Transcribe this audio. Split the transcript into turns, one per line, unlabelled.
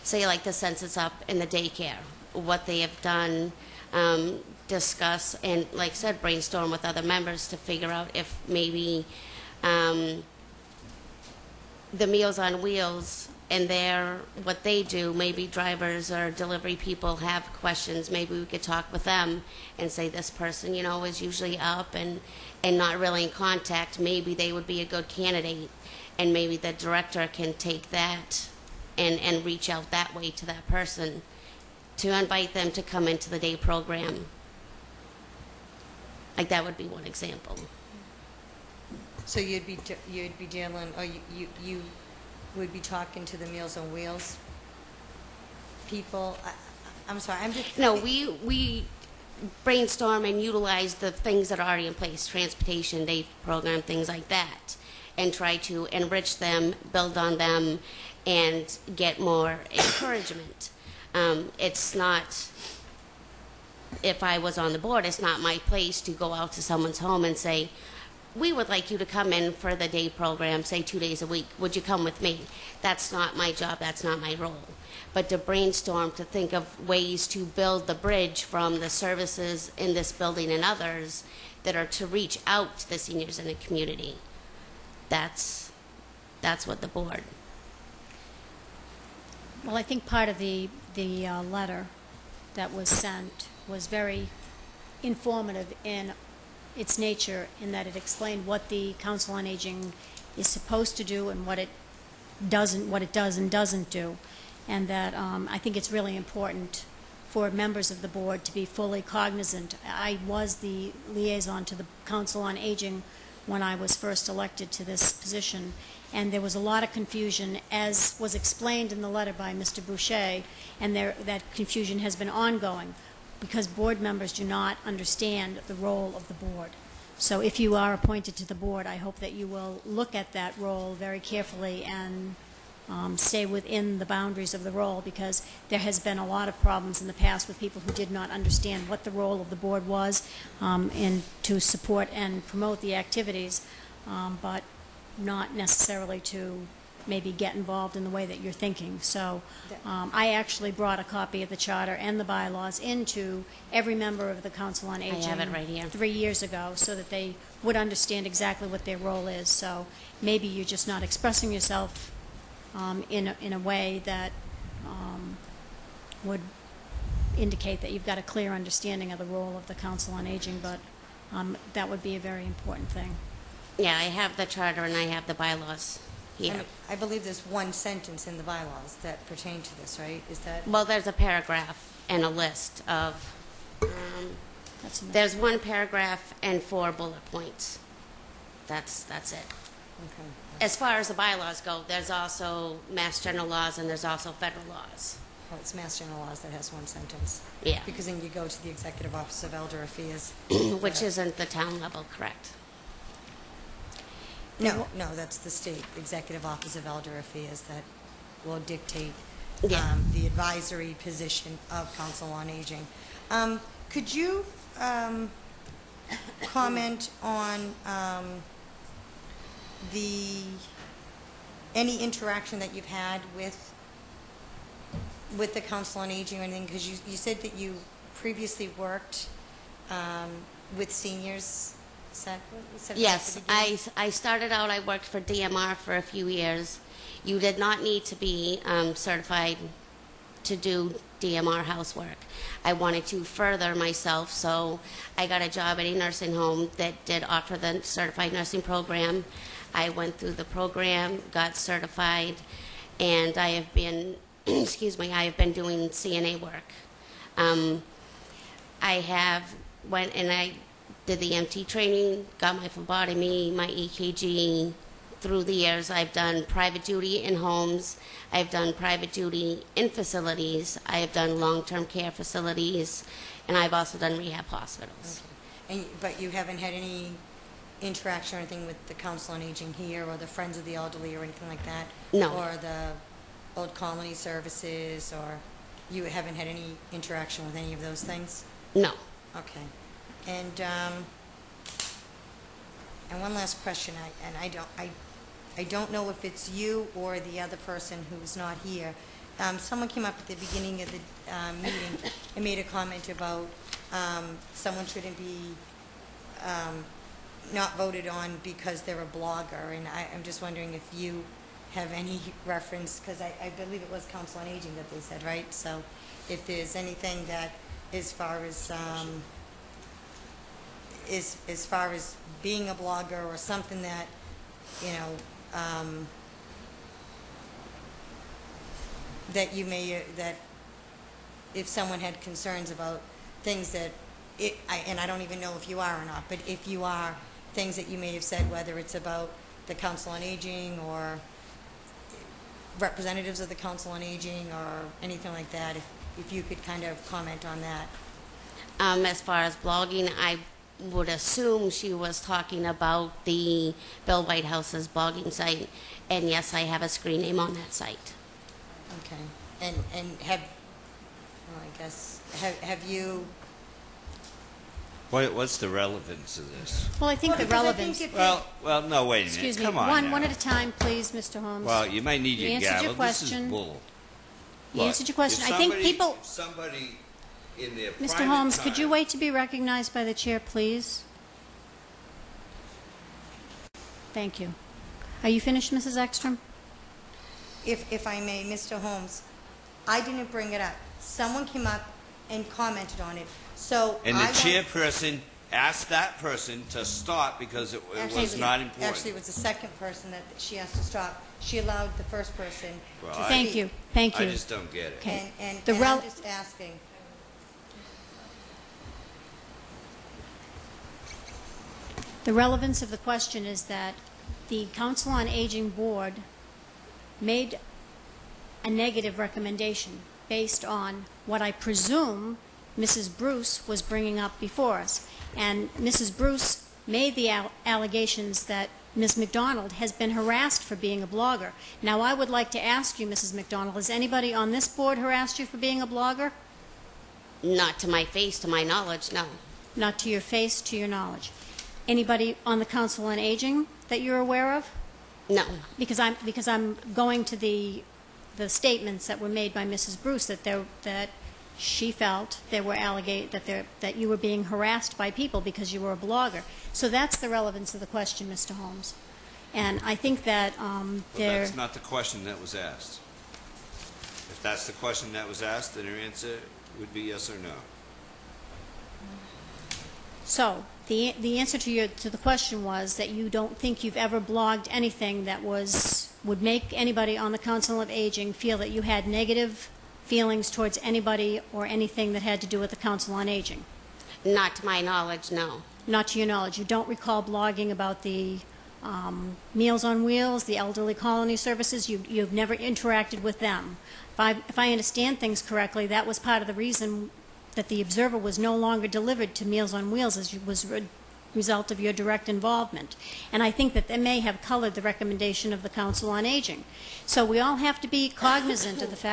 say like the census up in the daycare, what they have done, discuss, and like I said, brainstorm with other members to figure out if maybe the Meals on Wheels and what they do, maybe drivers or delivery people have questions, maybe we could talk with them and say this person, is usually up and not really in contact. Maybe they would be a good candidate, and maybe the director can take that and reach out that way to that person to invite them to come into the day program. Like that would be one example.
So you'd be dealing, or you would be talking to the Meals on Wheels people. I'm sorry, I'm just...
No, we brainstorm and utilize the things that are already in place, transportation, day program, things like that, and try to enrich them, build on them, and get more encouragement. It's not, if I was on the board, it's not my place to go out to someone's home and say, we would like you to come in for the day program, say 2 days a week. Would you come with me? That's not my job. That's not my role. But to brainstorm, to think of ways to build the bridge from the services in this building and others that are to reach out to the seniors in the community. That's what the board.
Well, I think part of the letter that was sent was very informative in its nature, in that it explained what the Council on Aging is supposed to do and what it does and doesn't do, and that I think it's really important for members of the board to be fully cognizant. I was the liaison to the Council on Aging when I was first elected to this position, and there was a lot of confusion, as was explained in the letter by Mr. Boucher, and that confusion has been ongoing because board members do not understand the role of the board. So if you are appointed to the board, I hope that you will look at that role very carefully and stay within the boundaries of the role, because there has been a lot of problems in the past with people who did not understand what the role of the board was and to support and promote the activities, but not necessarily to maybe get involved in the way that you're thinking. So I actually brought a copy of the charter and the bylaws into every member of the Council on Aging.
I have it right here.
3 years ago, so that they would understand exactly what their role is. So maybe you're just not expressing yourself in a way that would indicate that you've got a clear understanding of the role of the Council on Aging, but that would be a very important thing.
Yeah, I have the charter and I have the bylaws here.
I believe there's one sentence in the bylaws that pertain to this, right? Is that...
Well, there's a paragraph and a list of, there's one paragraph and 4 bullet points. That's it.
Okay.
As far as the bylaws go, there's also Mass General laws and there's also federal laws.
Well, it's Mass General laws that has one sentence.
Yeah.
Because then you go to the Executive Office of Elder Affairs.
Which isn't the town level, correct?
No, that's the state Executive Office of Elder Affairs that will dictate
Yeah.
the advisory position of Council on Aging. Could you comment on any interaction that you've had with the Council on Aging or anything? Because you said that you previously worked with seniors. Is that what you said?
Yes, I started out, I worked for DMR for a few years. You did not need to be certified to do DMR housework. I wanted to further myself, so I got a job at a nursing home that did offer the certified nursing program. I went through the program, got certified, and I have been, I have been doing CNA work. I went and I did the MT training, got my phlebotomy, my EKG. Through the years, I've done private duty in homes. I've done private duty in facilities. I have done long-term care facilities, and I've also done rehab hospitals.
Okay. But you haven't had any interaction or anything with the Council on Aging here, or the Friends of the Elderly, or anything like that?
No.
Or the Old Colony Services, or you haven't had any interaction with any of those things?
No.
Okay. And one last question, I I don't know if it's you or the other person who's not here. Someone came up at the beginning of the meeting and made a comment about someone shouldn't be not voted on because they're a blogger, and I'm just wondering if you have any reference, because I believe it was Council on Aging that they said, right? So if there's anything that, as far as being a blogger or something that, you know, that you may, that if someone had concerns about things that, and I don't even know if you are or not, but if you are, things that you may have said, whether it's about the Council on Aging or representatives of the Council on Aging or anything like that, if you could kind of comment on that.
As far as blogging, I would assume she was talking about the Bill Whitehouse's blogging site, and yes, I have a screen name on that site.
Okay. And have, well, I guess, have you...
What's the relevance of this?
Well, I think the
because I
relevance...
think
Well, no, wait a minute.
Excuse me,
Come on now.
one at a time, please, Mr. Holmes.
Well, you might need
You
your
answered your
gavel. This is
question.
bull.
You answered your question. I think people...
If somebody in their
Mr.
private
Holmes, could you
time-
wait to be recognized by the chair, please? Thank you. Are you finished, Mrs. Ekstrom?
If I may, Mr. Holmes, I didn't bring it up. Someone came up and commented on it. So
And the
I want-
chairperson asked that person to stop because it
Actually,
was not important.
Actually, it was the second person that she asked to stop. She allowed the first person
Well,
to
I-
Thank you, thank
I
you.
just don't get it.
Okay.
And
The rel-
I'm just asking.
The relevance of the question is that the Council on Aging Board made a negative recommendation based on what I presume Mrs. Bruce was bringing up before us. And Mrs. Bruce made the allegations that Ms. McDonald has been harassed for being a blogger. Now, I would like to ask you, Mrs. McDonald, has anybody on this board harassed you for being a blogger?
Not to my face, to my knowledge, no.
Not to your face, to your knowledge. Anybody on the Council on Aging that you're aware of?
No.
Because I'm going to the statements that were made by Mrs. Bruce that she felt there were that you were being harassed by people because you were a blogger. So that's the relevance of the question, Mr. Holmes. And I think that
But that's not the question that was asked. If that's the question that was asked, then her answer would be yes or no.
So the answer to the question was that you don't think you've ever blogged anything that would make anybody on the Council of Aging feel that you had negative feelings towards anybody or anything that had to do with the Council on Aging.
Not to my knowledge, no.
Not to your knowledge. You don't recall blogging about the Meals on Wheels, the elderly colony services. You've never interacted with them. If I understand things correctly, that was part of the reason that the Observer was no longer delivered to Meals on Wheels, as was a result of your direct involvement. And I think that may have colored the recommendation of the Council on Aging. So we all have to be cognizant of the fact